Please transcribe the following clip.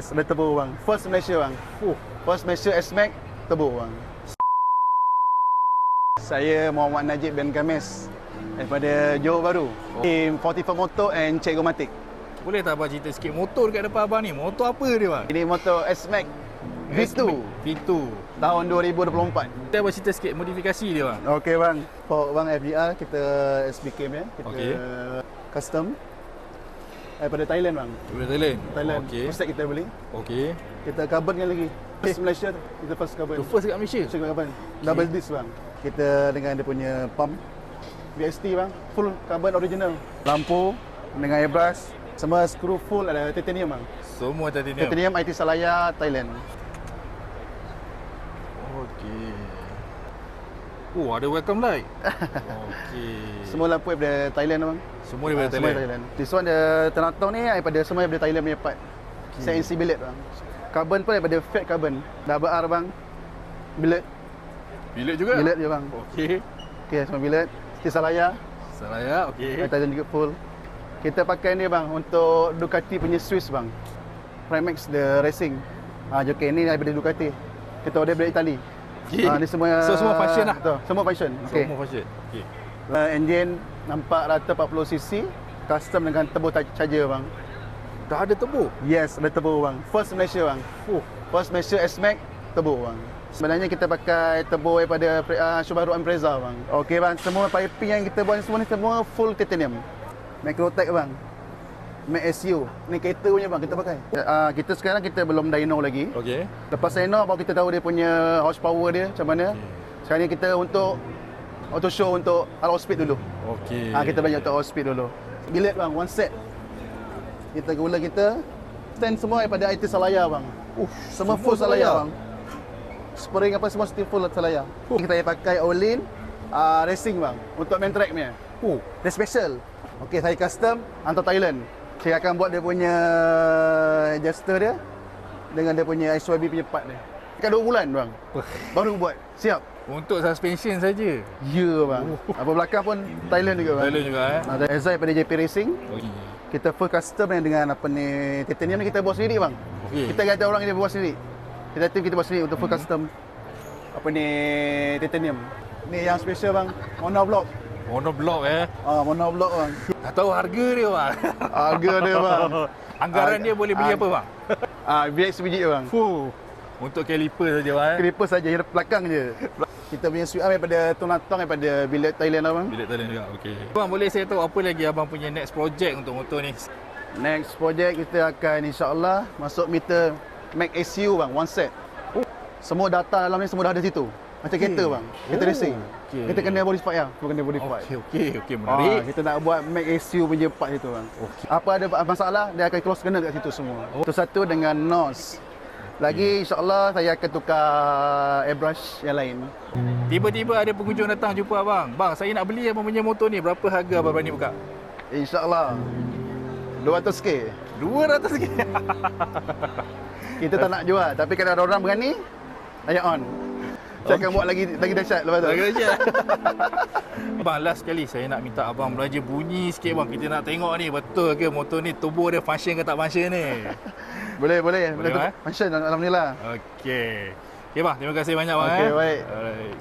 Ada turbo bang. First Malaysia bang. First Malaysia S-Max turbo bang. Saya Muhammad Najib bin Kamis daripada Johor Bahru. Team 44 Motor and Cegomatic. Boleh tak abang cerita sikit motor dekat depan abang ni? Motor apa dia bang? Ini motor S-Max V2 V2. tahun 2024. Kita abang cerita sikit modifikasi dia bang. Okey bang. Fork bang FDR kita SBK punya. Kita custom daripada Thailand bang. Daripada Thailand? Thailand. Okey. First set kita beli. Okey. Kita carbon kan lagi. First Malaysia tu. Kita first carbon. Tu first kat Malaysia? First carbon. Double disc bang. Kita dengan dia punya pump VST bang. Full carbon original. Lampu dengan airbrush. Semua skru full ada titanium bang. Semua titanium? Titanium IT Salaya Thailand. Okey. Oh, ada welcome light. Okey. Semua lampu daripada Thailand bang. Semua daripada Semua Thailand. Thailand. This one the ternatong ni daripada semua daripada Thailand punya part. CNC billet bang. Carbon pun daripada fat carbon. Double R bang. Billet. Billet juga? Billet je bang. Okey. Okey, semua billet. IT Salaya. Salaya, okey. Thailand juga full. Kita pakai ni bang untuk Ducati punya Swiss bang. Primax the racing. Joki ni daripada Ducati. Kita order dari Itali. Okay. Ni semua So semua function lah. Betul, semua function. Okey. Semua function. Okey. Engine nampak rata 40cc, custom dengan turbo charger bang. Dah ada turbo? Yes, ada turbo bang. First Malaysia bang. First Malaysia S-Max turbo bang. Sebenarnya kita pakai turbo daripada Subaru Impreza bang. Okey bang, semua piping yang kita buat semua ni semua full titanium. Microtech bang. Mac SU. Ni kereta punya bang kita pakai. Kita sekarang kita belum dyno lagi. Okey. Lepas dyno baru kita tahu dia punya horsepower dia macam mana. Sekarang ni kita untuk auto show untuk outspeed dulu. Okey. Kita banyak untuk outspeed dulu. Billet bang, one set. Kita gula kita stand semua daripada IT Salaya bang. Semua full Salaya bang. Spring apa semua still full Salaya. Kita pakai Olin racing bang untuk main track punya. Dia special. Okey, saya custom hantar Thailand. Saya akan buat dia punya adjuster dia dengan dia punya SYB punya part dia. Dekat 2 bulan bang. Baru buat. Siap. Untuk suspension saja. Ya bang. Apa belakang pun Thailand juga bang. Thailand juga Ada Ezai pada JP Racing. Okey. Kita full custom dengan apa ni titanium ni kita buat sendiri bang. Okey. Kita kata orang ni buat sendiri. Tim kita buat sendiri untuk full custom apa ni titanium. Ni yang special bang, monoblock. Monoblock Monoblock bang. Tak tahu harga dia bang. Harga dia bang. Anggaran dia boleh beli apa bang? VX biji bang. Untuk caliper saja bang. Clipper saja, belakang je. Kita punya switch arm daripada Tonatong daripada billet Thailand lah bang. Billet Thailand juga. Okey. Bang, boleh saya tahu apa lagi abang punya next project untuk motor ni? Next project kita akan insya-Allah masuk meter Mac SU bang, one set. Semua data dalam ni semua dah ada situ. Macam kereta bang, kereta racing. Kita kena modify lah, kena modify. Okey, menarik. Kita nak buat Mac SU punya part situ bang. Apa ada masalah, dia akan close kena kat situ semua. Itu satu dengan NOS. Lagi insya-Allah saya akan tukar airbrush yang lain. Tiba-tiba ada pengunjung datang jumpa abang. Bang, saya nak beli abang punya motor ni. Berapa harga abang berani buka? InsyaAllah 200k. 200 ke? Kita tak nak jual, tapi kalau ada orang berani, saya on. Saya akan buat lagi dahsyat lepas tu. Lagi dahsyat. Bang, last sekali saya nak minta abang belajar bunyi sikit bang. Kita nak tengok ni betul ke motor ni turbo dia function ke tak function ni. Boleh. Boleh, Function alhamdulillah. Okey. Okey bang, terima kasih banyak bang. Okey, baik. Alright.